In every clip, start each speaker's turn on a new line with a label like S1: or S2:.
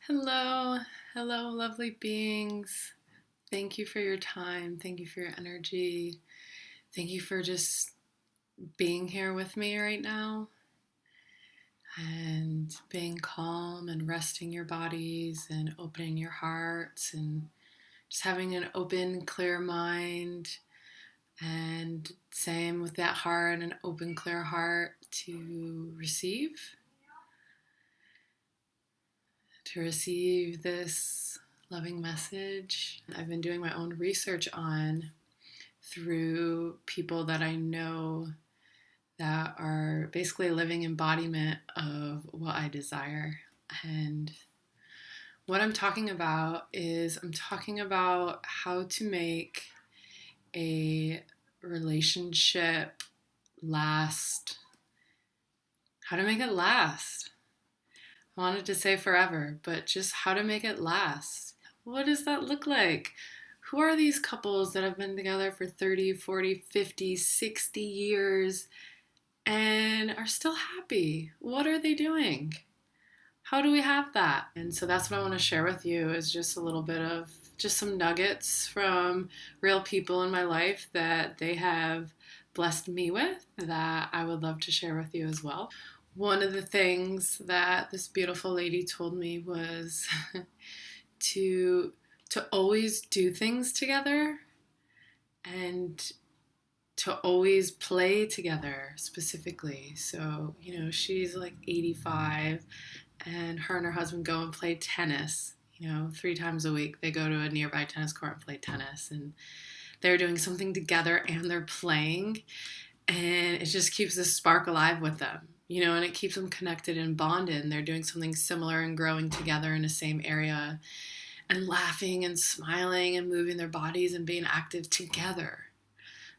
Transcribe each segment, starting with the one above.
S1: Hello, hello, lovely beings. Thank you for your time. Thank you for your energy. Thank you for just being here with me right now and being calm and resting your bodies and opening your hearts and just having an open, clear mind. And same with that heart, an open, clear heart to receive this loving message. I've been doing my own research on through people that I know that are basically a living embodiment of what I desire. And what I'm talking about is I'm talking about how to make a relationship last, how to make it last. I wanted to say forever, but just how to make it last. What does that look like? Who are these couples that have been together for 30, 40, 50, 60 years and are still happy? What are they doing? How do we have that? And so that's what I want to share with you is just a little bit of just some nuggets from real people in my life that they have blessed me with that I would love to share with you as well. One of the things that this beautiful lady told me was to always do things together and to always play together specifically. So, she's like 85 and her and her husband go and play tennis, 3 times a week. They go to a nearby tennis court and play tennis, and they're doing something together and they're playing, and it just keeps this spark alive with them, and it keeps them connected and bonded, and they're doing something similar and growing together in the same area and laughing and smiling and moving their bodies and being active together.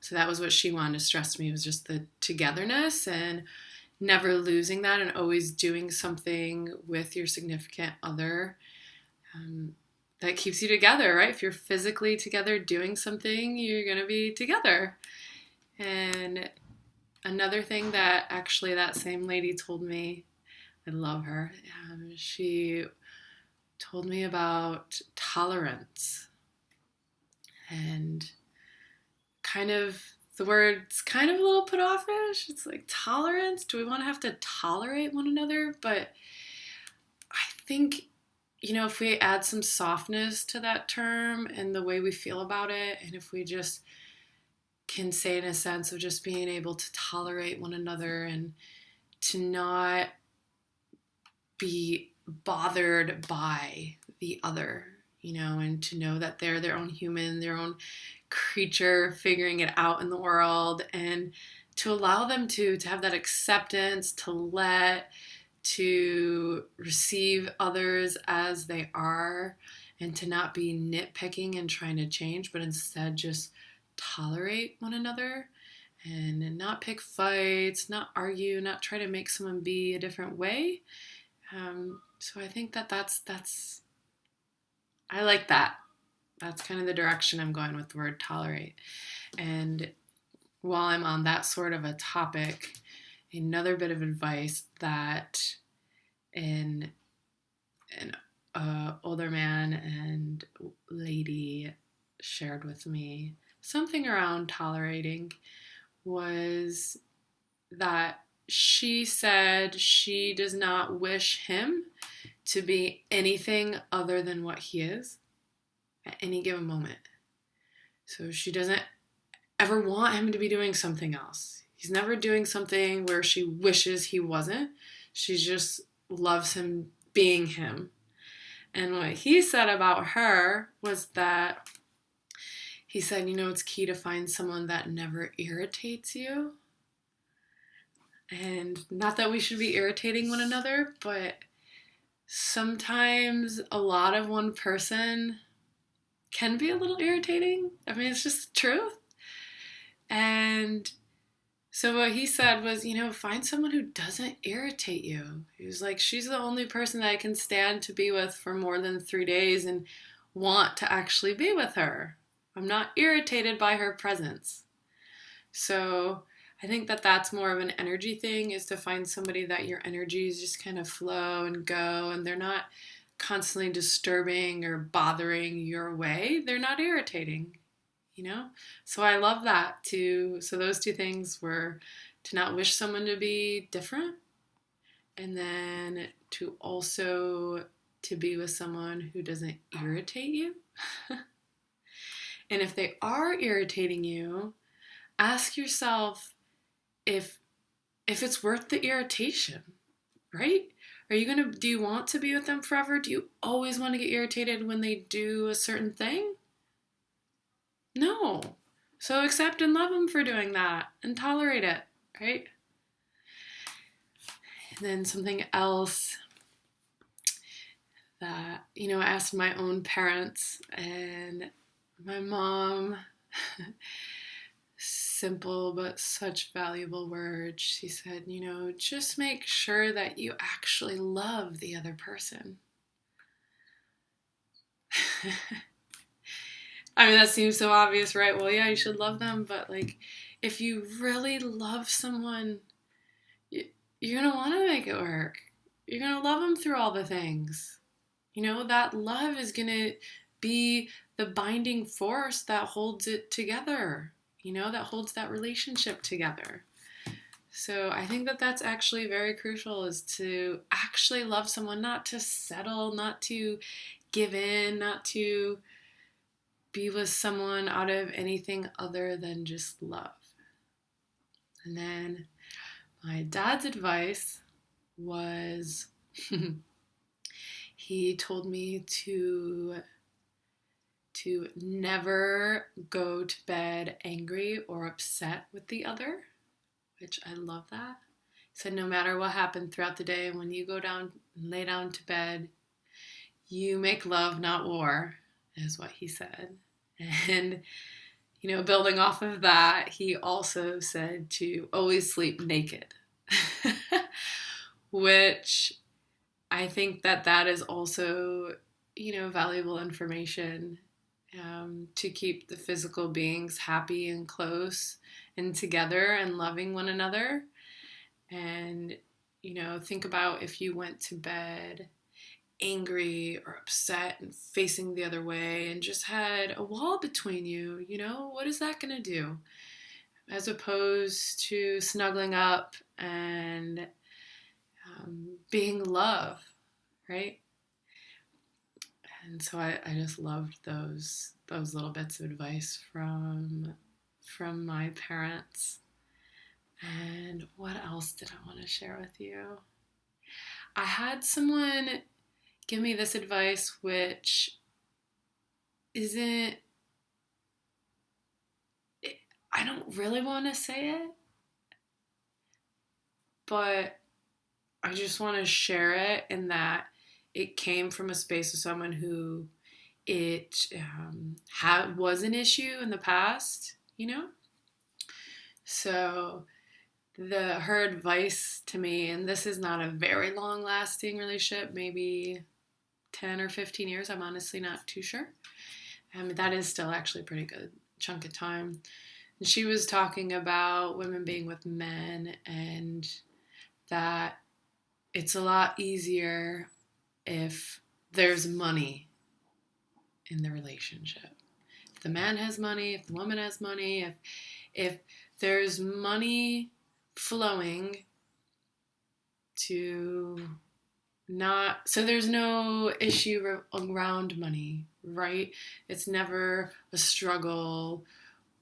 S1: So that was what she wanted to stress to me, was just the togetherness and never losing that and always doing something with your significant other that keeps you together, right? If you're physically together doing something, you're going to be together. And another thing that actually that same lady told me, I love her, she told me about tolerance. And kind of, the word's kind of a little put offish. It's like, tolerance? Do we want to have to tolerate one another? But I think, if we add some softness to that term and the way we feel about it, and if we just can say in a sense of just being able to tolerate one another and to not be bothered by the other, and to know that they're their own human, their own creature figuring it out in the world, and to allow them to have that acceptance, to receive others as they are, and to not be nitpicking and trying to change, but instead just tolerate one another and not pick fights, not argue, not try to make someone be a different way. So I think that's I like that. That's kind of the direction I'm going with the word tolerate. And while I'm on that sort of a topic, another bit of advice that an older man and lady shared with me, something around tolerating, was that she said she does not wish him to be anything other than what he is at any given moment. So she doesn't ever want him to be doing something else. He's never doing something where she wishes he wasn't. She just loves him being him. And what he said about her was that he said, it's key to find someone that never irritates you. And not that we should be irritating one another, but sometimes a lot of one person can be a little irritating. I mean, it's just the truth. And so what he said was, find someone who doesn't irritate you. He was like, she's the only person that I can stand to be with for more than 3 days and want to actually be with her. I'm not irritated by her presence. So I think that that's more of an energy thing, is to find somebody that your energies just kind of flow and go, and they're not constantly disturbing or bothering your way, they're not irritating, you know? So I love that too. So those two things were to not wish someone to be different, and then to also to be with someone who doesn't irritate you. And if they are irritating you, ask yourself if it's worth the irritation, right? Do you want to be with them forever? Do you always want to get irritated when they do a certain thing? No. So accept and love them for doing that and tolerate it, right? And then something else that, I asked my own parents, and my mom, simple but such valuable words. She said, just make sure that you actually love the other person. I mean, that seems so obvious, right? Well, yeah, you should love them, but like, if you really love someone, you're going to want to make it work. You're going to love them through all the things. That love is going to be the binding force that holds it together, that holds that relationship together. So I think that that's actually very crucial, is to actually love someone, not to settle, not to give in, not to be with someone out of anything other than just love. And then my dad's advice was he told me to never go to bed angry or upset with the other, which I love that. He said no matter what happened throughout the day, when you go down and lay down to bed, you make love, not war, is what he said. And, building off of that, he also said to always sleep naked, which I think that is also, valuable information, to keep the physical beings happy and close and together and loving one another. And, think about if you went to bed angry or upset and facing the other way and just had a wall between you, what is that going to do? As opposed to snuggling up and being love, right? And so I just loved those little bits of advice from my parents. And what else did I want to share with you? I had someone give me this advice, which isn't, I don't really want to say it, but I just want to share it, in that it came from a space of someone who it was an issue in the past, So her advice to me, and this is not a very long lasting relationship, maybe 10 or 15 years, I'm honestly not too sure. That is still actually a pretty good chunk of time. And she was talking about women being with men, and that it's a lot easier if there's money in the relationship. If the man has money, if the woman has money, if there's money flowing to not, so there's no issue around money, right? It's never a struggle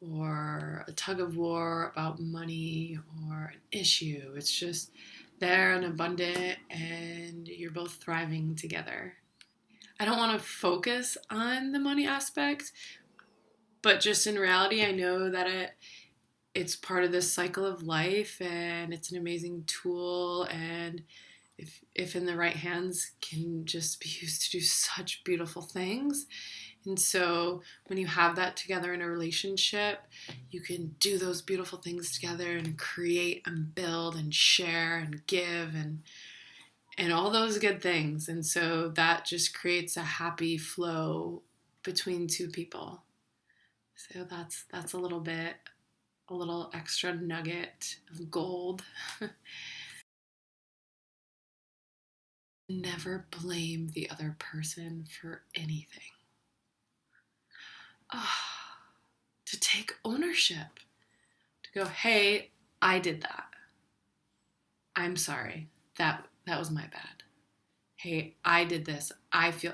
S1: or a tug of war about money or an issue. It's just there and abundant, and you're both thriving together. I don't want to focus on the money aspect, but just in reality, I know that it's part of this cycle of life, and it's an amazing tool, and if in the right hands, can just be used to do such beautiful things. And so when you have that together in a relationship, you can do those beautiful things together and create and build and share and give and all those good things. And so that just creates a happy flow between two people. So that's a little extra nugget of gold. Never blame the other person for anything. To take ownership. To go, hey, I did that. I'm sorry. That was my bad. Hey, I did this. I feel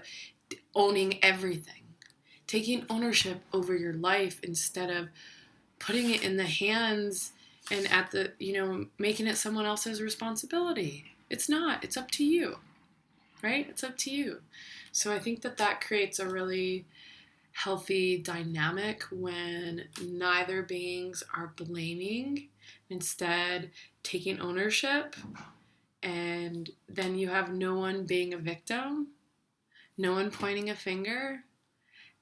S1: owning everything. Taking ownership over your life instead of putting it in the hands and at the, making it someone else's responsibility. It's not. It's up to you, right? It's up to you. So I think that creates a really healthy dynamic when neither beings are blaming, instead taking ownership, and then you have no one being a victim, no one pointing a finger,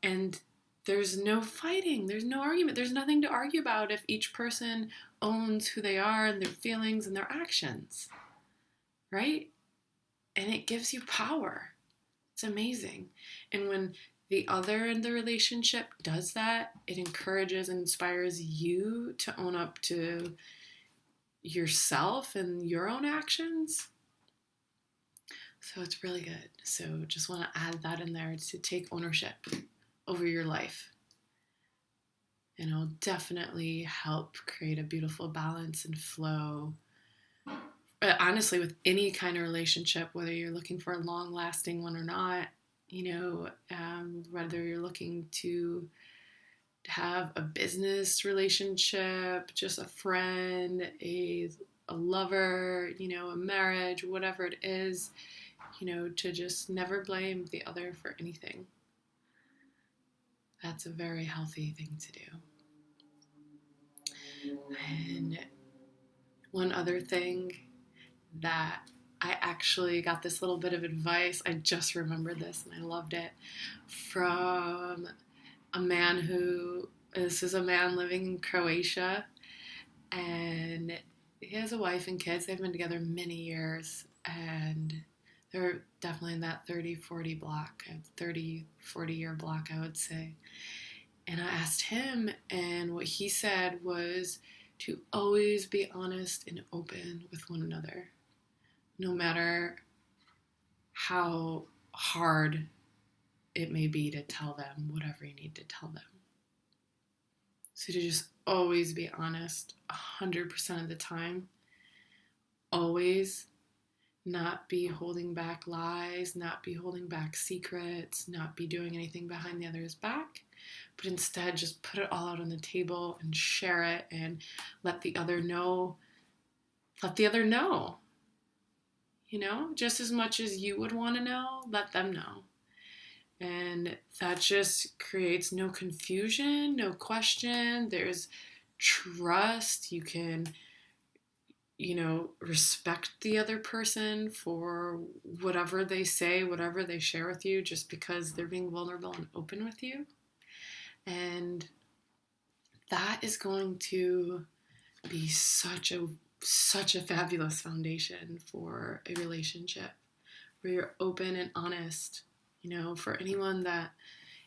S1: and there's no fighting, there's no argument, there's nothing to argue about if each person owns who they are and their feelings and their actions, right? And it gives you power. It's amazing. And when the other in the relationship does that, it encourages and inspires you to own up to yourself and your own actions. So it's really good. So just want to add that in there, to take ownership over your life. And it'll definitely help create a beautiful balance and flow. Honestly, with any kind of relationship, whether you're looking for a long-lasting one or not, whether you're looking to have a business relationship, just a friend, a lover, a marriage, whatever it is, to just never blame the other for anything. That's a very healthy thing to do. And one other thing that I actually got this little bit of advice, I just remembered this and I loved it, from a man this is a man living in Croatia, and he has a wife and kids. They've been together many years, and they're definitely in that 30-40 block, 30-40 year block, I would say. And I asked him, and what he said was to always be honest and open with one another, no matter how hard it may be to tell them whatever you need to tell them. So to just always be honest 100% of the time, always, not be holding back lies, not be holding back secrets, not be doing anything behind the other's back, but instead just put it all out on the table and share it and let the other know. Let the other know. Just as much as you would want to know, let them know. And that just creates no confusion, no question. There's trust. You can, respect the other person for whatever they say, whatever they share with you, just because they're being vulnerable and open with you. And that is going to be such a fabulous foundation for a relationship where you're open and honest. For anyone that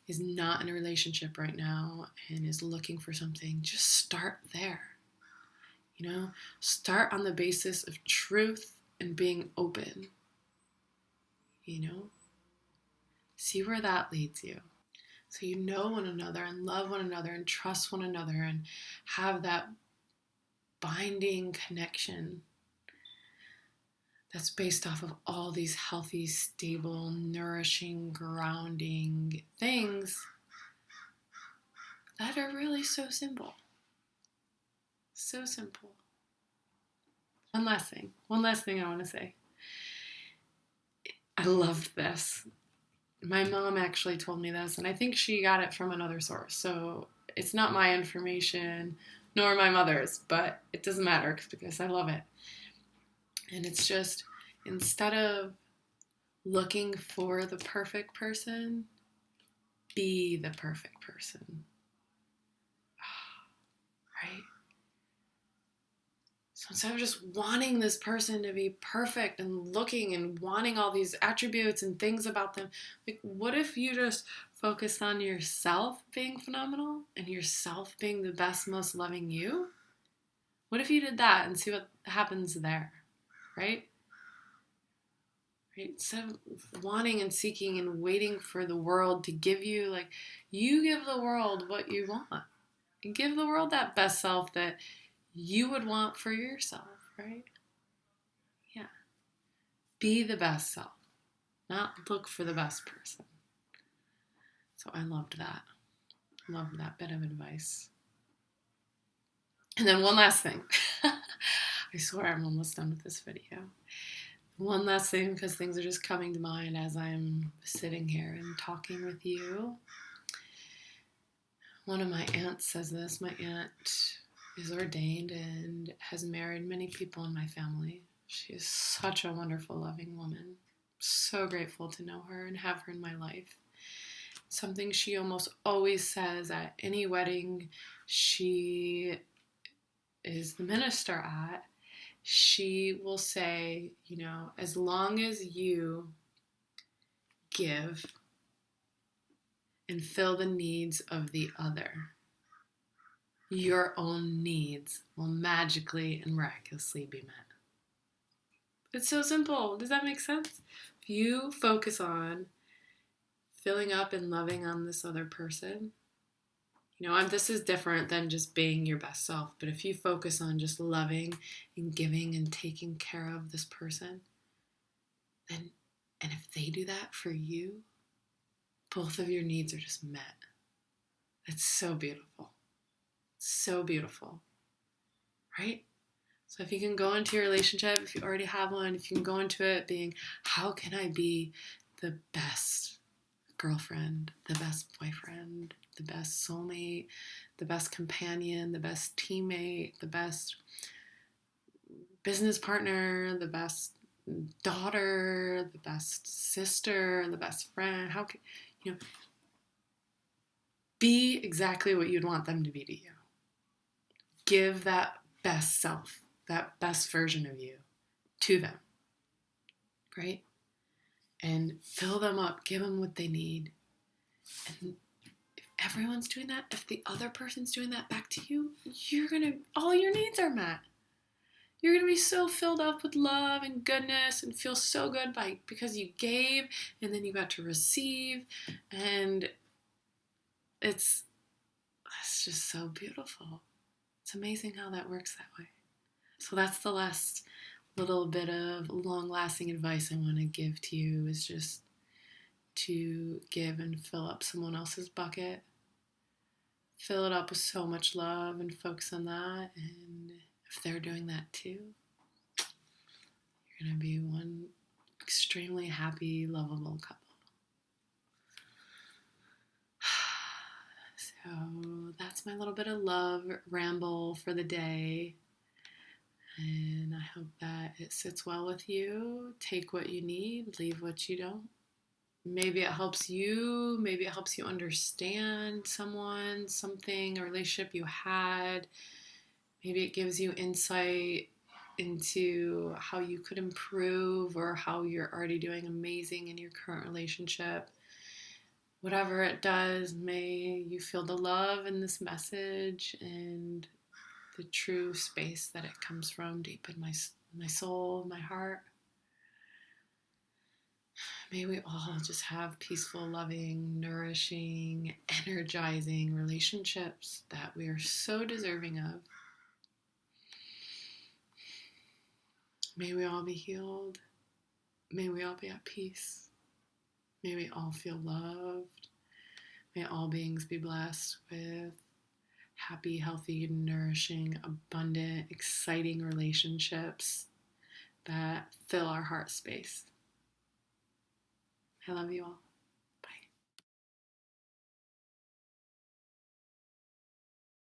S1: is not in a relationship right now and is looking for something, just start there. Start on the basis of truth and being open. See where that leads you. So you know one another and love one another and trust one another and have that binding connection that's based off of all these healthy, stable, nourishing, grounding things that are really so simple. So simple. One last thing I want to say. I loved this. My mom actually told me this, and I think she got it from another source. So it's not my information, nor my mother's, but it doesn't matter because I love it. And it's just, instead of looking for the perfect person, be the perfect person. Right? So instead of just wanting this person to be perfect and looking and wanting all these attributes and things about them, what if you just focused on yourself being phenomenal and yourself being the best, most loving you? What if you did that and see what happens there, right? right? Instead of wanting and seeking and waiting for the world to give you, like, you give the world what you want. And give the world that best self that you would want for yourself, right? Yeah. Be the best self, not look for the best person. So I loved that. Loved that bit of advice. And then one last thing. I swear I'm almost done with this video. One last thing, because things are just coming to mind as I'm sitting here and talking with you. One of my aunts says this. My aunt is ordained and has married many people in my family. She is such a wonderful, loving woman. So grateful to know her and have her in my life. Something she almost always says at any wedding she is the minister at, she will say, as long as you give and fill the needs of the other, your own needs will magically and miraculously be met. It's so simple. Does that make sense? If you focus on filling up and loving on this other person, this is different than just being your best self, but if you focus on just loving and giving and taking care of this person, then, and if they do that for you, both of your needs are just met. It's so beautiful. So beautiful. Right? So if you can go into your relationship, if you already have one, if you can go into it being, how can I be the best girlfriend, the best boyfriend, the best soulmate, the best companion, the best teammate, the best business partner, the best daughter, the best sister, the best friend. How can, be exactly what you'd want them to be to you. Give that best self, that best version of you to them, right? And fill them up, give them what they need. And if everyone's doing that, if the other person's doing that back to you, all your needs are met. You're going to be so filled up with love and goodness and feel so good because you gave and then you got to receive. And it's just so beautiful. It's amazing how that works that way. So that's the last little bit of long-lasting advice I want to give to you, is just to give and fill up someone else's bucket. Fill it up with so much love and focus on that. And if they're doing that too, you're going to be one extremely happy, lovable couple. So that's my little bit of love ramble for the day. And I hope that it sits well with you. Take what you need, leave what you don't. Maybe it helps you. Maybe it helps you understand someone, something, a relationship you had. Maybe it gives you insight into how you could improve or how you're already doing amazing in your current relationship. Whatever it does, may you feel the love in this message and the true space that it comes from deep in my soul, my heart. May we all just have peaceful, loving, nourishing, energizing relationships that we are so deserving of. May we all be healed. May we all be at peace. May we all feel loved. May all beings be blessed with happy, healthy, nourishing, abundant, exciting relationships that fill our heart space. I love you all.